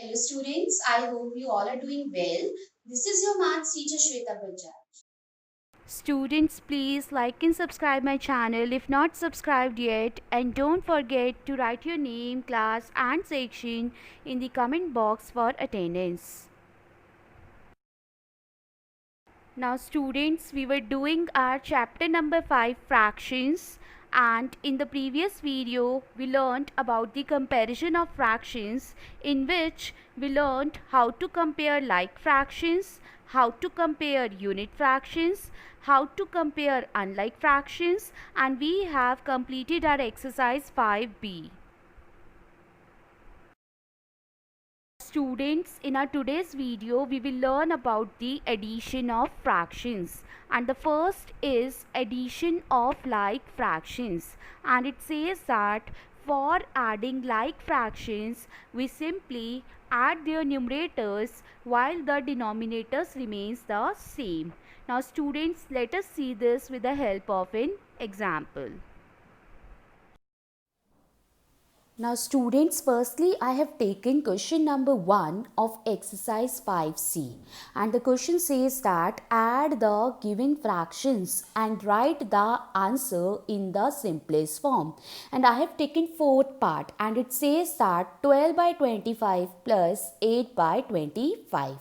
Hello students, I hope you all are doing well. This is your maths teacher Shweta Bajaj. Students, please like and subscribe my channel if not subscribed yet, and don't forget to write your name, class and section in the comment box for attendance. Now students, we were doing our chapter number 5 fractions, and in the previous video we learned about the comparison of fractions, in which we learned how to compare like fractions, how to compare unit fractions, how to compare unlike fractions, and we have completed our exercise 5b. Students, in our today's video we will learn about the addition of fractions, and the first is addition of like fractions, and it says that for adding like fractions we simply add their numerators while the denominators remains the same. Now students, let us see this with the help of an example. Now students, firstly I have taken question number 1 of exercise 5c, and the question says that add the given fractions and write the answer in the simplest form, and I have taken fourth part, and it says that 12 by 25 plus 8 by 25.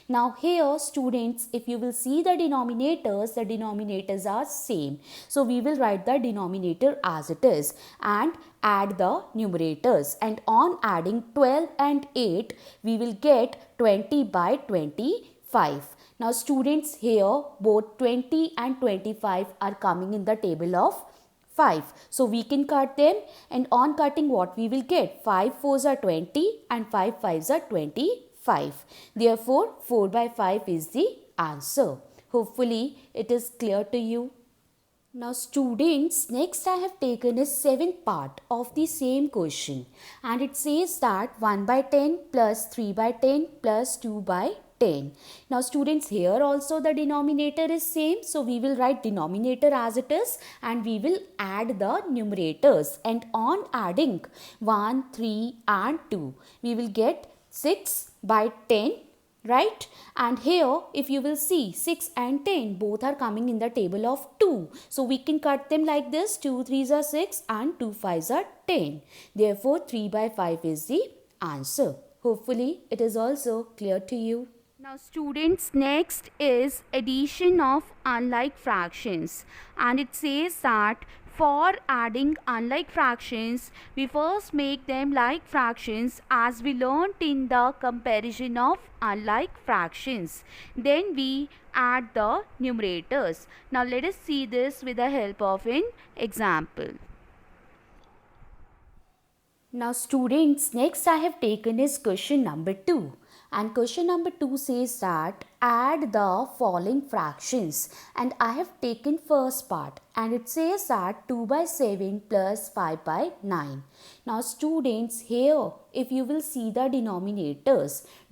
Now here students, if you will see the denominators are same, so we will write the denominator as it is and add the numerators, and on adding 12 and 8 we will get 20 by 25. Now students, here both 20 and 25 are coming in the table of 5, so we can cut them, and on cutting what we will get, 5 fours are 20 and 5 fives are 25. Therefore 4 by 5 is the answer. Hopefully it is clear to you. Now students, next I have taken a seventh part of the same question, and it says that 1 by 10 plus 3 by 10 plus 2 by 10. Now students, here also the denominator is same, so we will write denominator as it is and we will add the numerators, and on adding 1, 3 and 2 we will get 6 by 10, right? And here if you will see, 6 and 10 both are coming in the table of 2, so we can cut them like this, 2 threes are 6 and 2 fives are 10. Therefore 3 by 5 is the answer. Hopefully it is also clear to you. Now students, next is addition of unlike fractions, and it says that for adding unlike fractions we first make them like fractions as we learnt in the comparison of unlike fractions. Then we add the numerators. Now let us see this with the help of an example. Now students, next I have taken is question number 2, and question number 2 says that add the following fractions, and I have taken first part, and it says that 2 by 7 plus 5 by 9. Now students, here if you will see the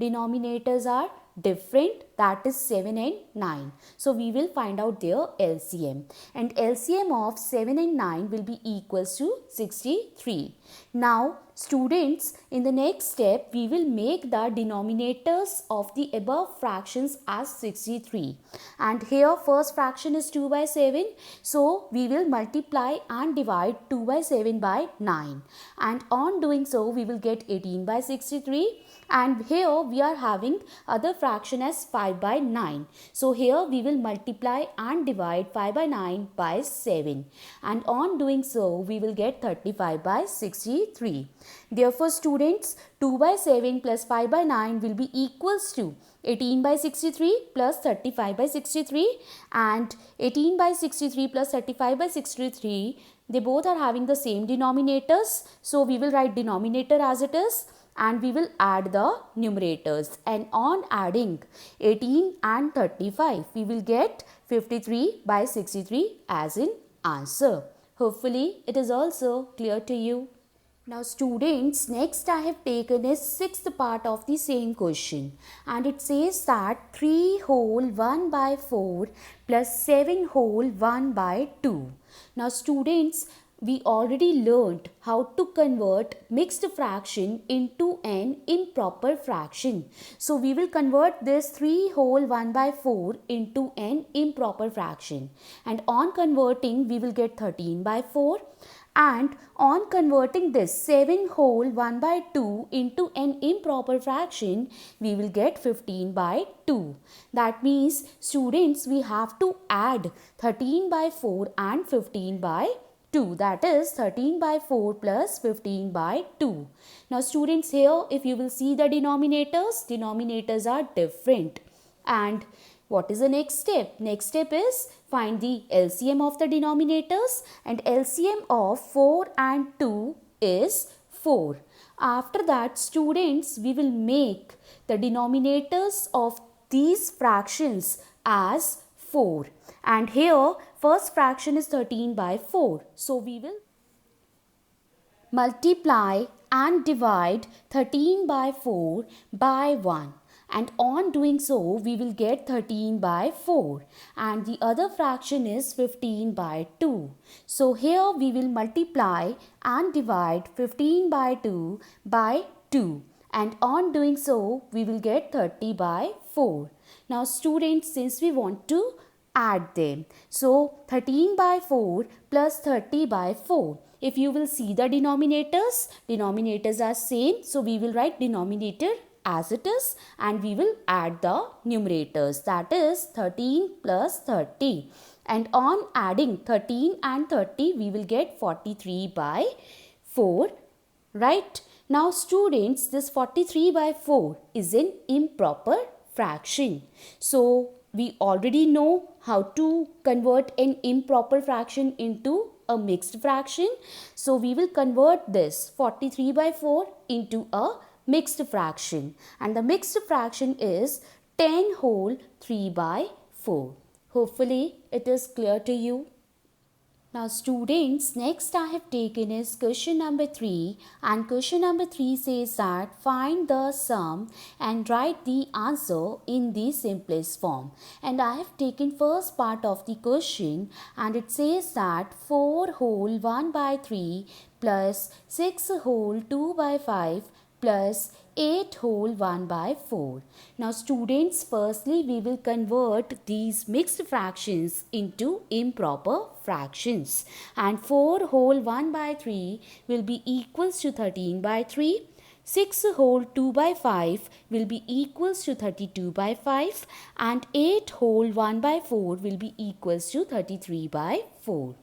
denominators are different, that is 7 and 9, so we will find out their LCM, and LCM of 7 and 9 will be equals to 63. Now students, in the next step we will make the denominators of the above fractions as 63, and here first fraction is 2 by 7, so we will multiply and divide 2 by 7 by 9, and on doing so we will get 18 by 63, and here we are having other fraction as 5 by 9, so here we will multiply and divide 5 by 9 by 7, and on doing so we will get 35 by 63. Therefore students, 2 by 7 plus 5 by 9 will be equals to 18 by 63 plus 35 by 63, and 18 by 63 plus 35 by 63, they both are having the same denominators, so we will write denominator as it is and we will add the numerators, and on adding 18 and 35 we will get 53 by 63 as in answer. Hopefully it is also clear to you. Now students, next I have taken a sixth part of the same question, and it says that 3 whole 1 by 4 plus 7 whole 1 by 2. Now students, we already learned how to convert mixed fraction into an improper fraction. So we will convert this 3 whole 1 by 4 into an improper fraction. And on converting, we will get 13 by 4. And on converting this 7 whole 1 by 2 into an improper fraction, we will get 15 by 2. That means, students, we have to add 13 by 4 and 15 by 2, that is 13 by 4 plus 15 by 2. Now students, here if you will see the denominators are different. And what is the next step? Next step is find the LCM of the denominators, and LCM of 4 and 2 is 4. After that, students, we will make the denominators of these fractions as 4. And here first fraction is 13 by 4. So we will multiply and divide 13 by 4 by 1. And on doing so, we will get 13 by 4. And the other fraction is 15 by 2. So here we will multiply and divide 15 by 2 by 2. And on doing so, we will get 30 by 4. Now students, since we want to add them, so 13 by 4 plus 30 by 4. If you will see the denominators are same. So we will write denominator as it is and we will add the numerators, that is 13 plus 30. And on adding 13 and 30, we will get 43 by 4, right? Now students, this 43 by 4 is an improper fraction. So we already know how to convert an improper fraction into a mixed fraction. So we will convert this 43 by 4 into a mixed fraction. And the mixed fraction is 10 whole 3 by 4. Hopefully it is clear to you. Now students, next I have taken is question number 3, and question number 3 says that find the sum and write the answer in the simplest form. And I have taken first part of the question, and it says that 4 whole 1 by 3 plus 6 whole 2 by 5 plus 8 whole 1 by 4. Now students, firstly we will convert these mixed fractions into improper fractions. And 4 whole 1 by 3 will be equals to 13 by 3. 6 whole 2 by 5 will be equals to 32 by 5. And 8 whole 1 by 4 will be equals to 33 by 4.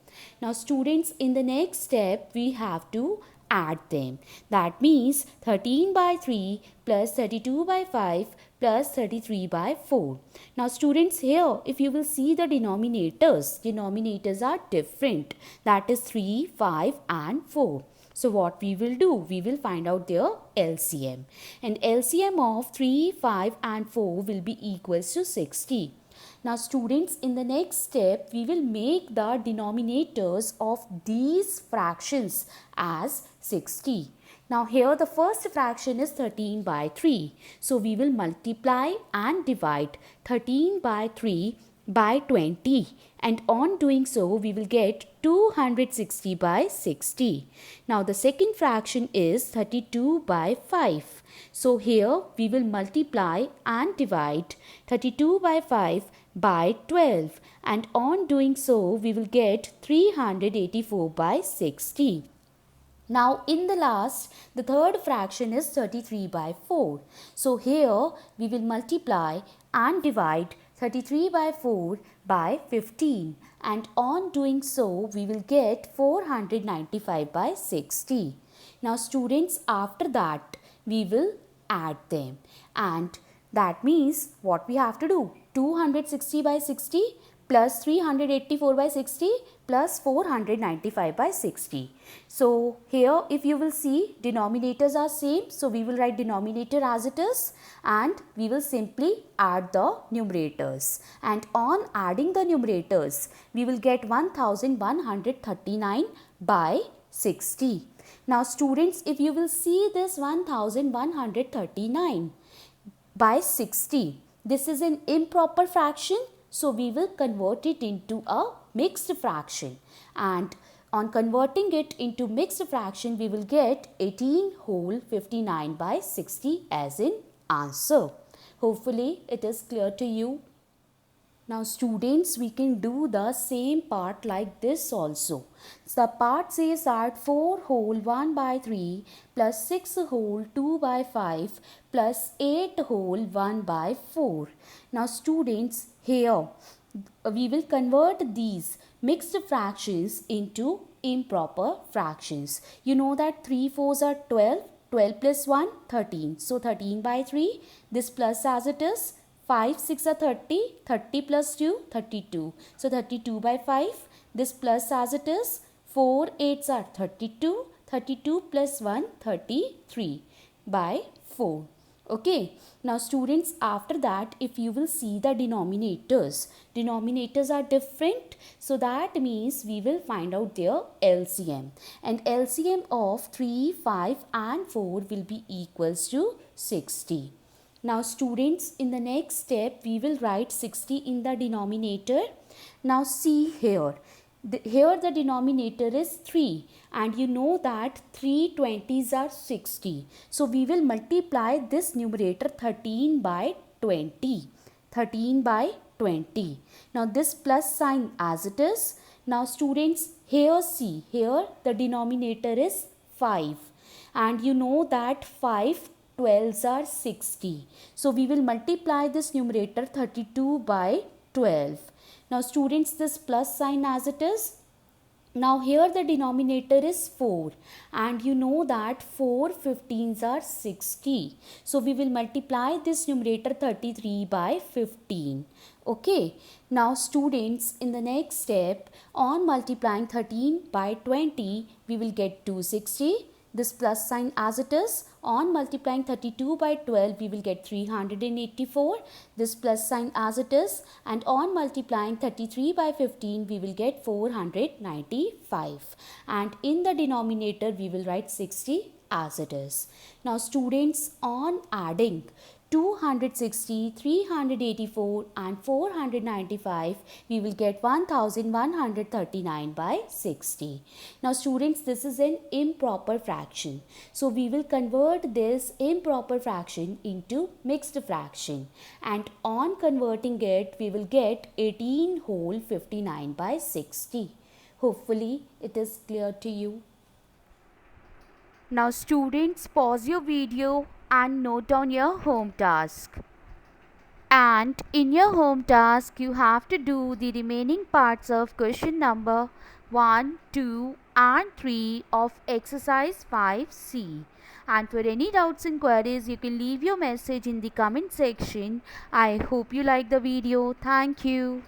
Now students, in the next step we have to add them. That means 13 by 3 plus 32 by 5 plus 33 by 4. Now students, here if you will see the denominators are different. That is 3, 5 and 4. So what we will do? We will find out their LCM. And LCM of 3, 5 and 4 will be equals to 60. Now students, in the next step, we will make the denominators of these fractions as 60. Now here the first fraction is 13 by 3. So we will multiply and divide 13 by 3 by 20. And on doing so, we will get 260 by 60. Now the second fraction is 32 by 5. So here we will multiply and divide 32 by 5 by 12. And on doing so, we will get 384 by 60. Now in the last, the third fraction is 33 by 4. So here we will multiply and divide 33 by 4 by 15. And on doing so, we will get 495 by 60. Now students, after that, we will add them. And that means what we have to do? 260 by 60 plus 384 by 60 plus 495 by 60. So here if you will see, denominators are same. So we will write denominator as it is and we will simply add the numerators. And on adding the numerators, we will get 1139 by 60. Now students, if you will see this 1139 by 60, this is an improper fraction. So we will convert it into a mixed fraction. And On converting it into mixed fraction, we will get 18 whole 59 by 60 as in answer. Hopefully it is clear to you. Now students, we can do the same part like this also. So the part says that 4 whole 1 by 3 plus 6 whole 2 by 5 plus 8 whole 1 by 4. Now students, here we will convert these mixed fractions into improper fractions. You know that 3 fours are 12, 12 plus 1, 13. So 13 by 3, this plus as it is. 5 6 are 30, 30 plus 2, 32. So 32 by 5, this plus as it is. 4 8s are 32, 32 plus 1, 33 by 4. Okay, now students, after that, if you will see the denominators are different, so that means we will find out their LCM, and LCM of 3, 5 and 4 will be equals to 60. Now students, in the next step we will write 60 in the denominator. Now see here. Here the denominator is 3 and you know that 3 20s are 60. So we will multiply this numerator 13 by 20. 13 by 20. Now this plus sign as it is. Now students, here see, here the denominator is 5 and you know that 5 12s are 60. So we will multiply this numerator 32 by 12. Now students, this plus sign as it is. Now here the denominator is 4 and you know that 4 15s are 60. So we will multiply this numerator 33 by 15. Okay. Now students, in the next step, on multiplying 13 by 20, we will get 260. This plus sign as it is. On multiplying 32 by 12, we will get 384. This plus sign as it is. And on multiplying 33 by 15, we will get 495. And in the denominator, we will write 60 as it is. Now students, on adding 260, 384 and 495, we will get 1139 by 60. Now students, this is an improper fraction. So we will convert this improper fraction into mixed fraction. And on converting it, we will get 18 whole 59 by 60. Hopefully it is clear to you. Now students, pause your video and note down your home task. And in your home task, you have to do the remaining parts of question number 1, 2 and 3 of exercise 5C. And for any doubts and queries, you can leave your message in the comment section. I hope you like the video. Thank you.